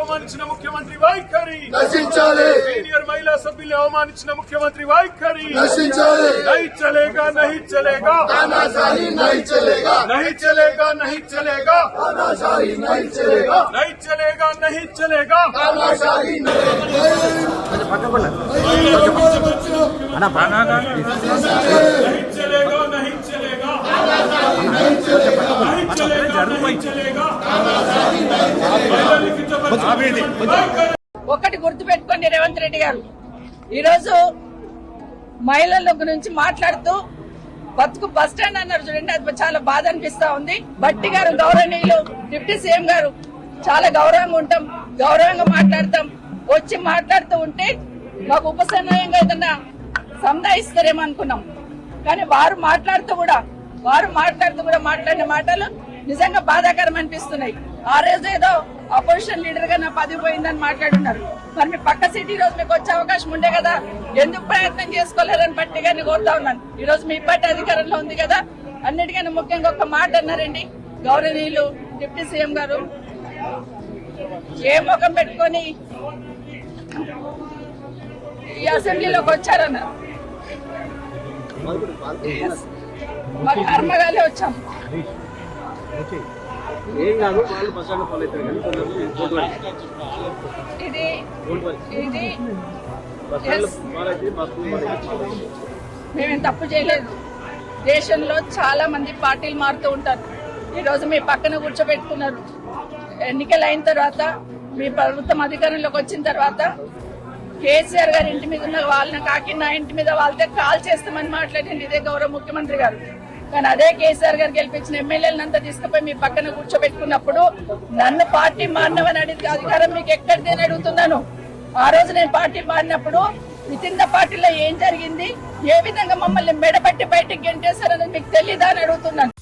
అవమానించిన ముఖ్యమంత్రి వైఖరి నశించాలి. సీనియర్ మహిళా సభ్యుల్ని అవమానించిన ముఖ్యమంత్రి వైఖరి నశించాలి. नहीं चलेगा नहीं चलेगा तानाशाही नहीं चलेगा. नहीं चलेगा नहीं चलेगा तानाशाही नहीं चलेगा. नहीं चलेगा नहीं चलेगा तानाशाही नहीं चलेगा नहीं चलेगा नहीं चलेगा नहीं चलेगा ఒకటి గుర్తుపెట్టుకోండి రేవంత్ రెడ్డి గారు, ఈరోజు మహిళల గురించి మాట్లాడుతూ బతుకు బస్ స్టాండ్ అన్నారు చూడండి, అది చాలా బాధ అనిపిస్తా ఉంది. బట్టి గారు గౌరవనీయులు డిప్యూటీ సీఎం గారు చాలా గౌరవంగా ఉంటాం, గౌరవంగా మాట్లాడతాం. వచ్చి మాట్లాడుతూ ఉంటే మాకు ఉపసమయంగా ఏదన్నా సంధాయిస్తారేమో అనుకున్నాం. కానీ వారు మాట్లాడుతూ కూడా మాట్లాడిన మాటలు నిజంగా బాధాకరం అనిపిస్తున్నాయి. ఆ రోజు ఏదో అపోజిషన్ లీడర్ గా నా పదవి పోయిందని మాట్లాడున్నారు. మరి మీ పక్క సీట్ ఈ రోజు మీకు వచ్చే అవకాశం ఉండే కదా, ఎందుకు ప్రయత్నం చేసుకోలేరని బట్టి గారిని కోరుతా ఉన్నాను. ఈ రోజు మీ పార్టీ అధికారంలో ఉంది కదా. అన్నిటికన్నా ముఖ్యంగా ఒక మాట అన్నారండి గౌరవనీయులు డిప్యూటీ సీఎం గారు, ఏ ముఖం పెట్టుకొని ఈ అసెంబ్లీలోకి వచ్చారన్నారు. మా కర్మగాలే వచ్చాం. ఇది మేమేం తప్పు చేయలేదు. దేశంలో చాలా మంది పార్టీలు మారుతూ ఉంటారు. ఈ రోజు మీ పక్కన కూర్చోబెట్టుకున్నారు. ఎన్నికలు అయిన తర్వాత మీ ప్రభుత్వం అధికారంలోకి వచ్చిన తర్వాత కేసీఆర్ గారి ఇంటి మీద ఉన్న వాళ్ళని కాకి నా ఇంటి మీద వాళ్ళతో కాల్ చేస్తామని మాట్లాడింది ఇదే గౌరవ ముఖ్యమంత్రి గారు. కానీ అదే కేసీఆర్ గారు గెలిపించిన ఎమ్మెల్యేలంతా తీసుకుపోయి మీ పక్కన కూర్చోబెట్టుకున్నప్పుడు నన్ను పార్టీ మారినవని అడిగితే అధికారం మీకు ఎక్కడిదని అడుగుతున్నాను. ఆ రోజు నేను పార్టీ మారినప్పుడు వితిన్ ద పార్టీలో ఏం జరిగింది, ఏ విధంగా మమ్మల్ని మెడపట్టి బయటకు గెంటేశారని మీకు తెలీదా అని అడుగుతున్నాను.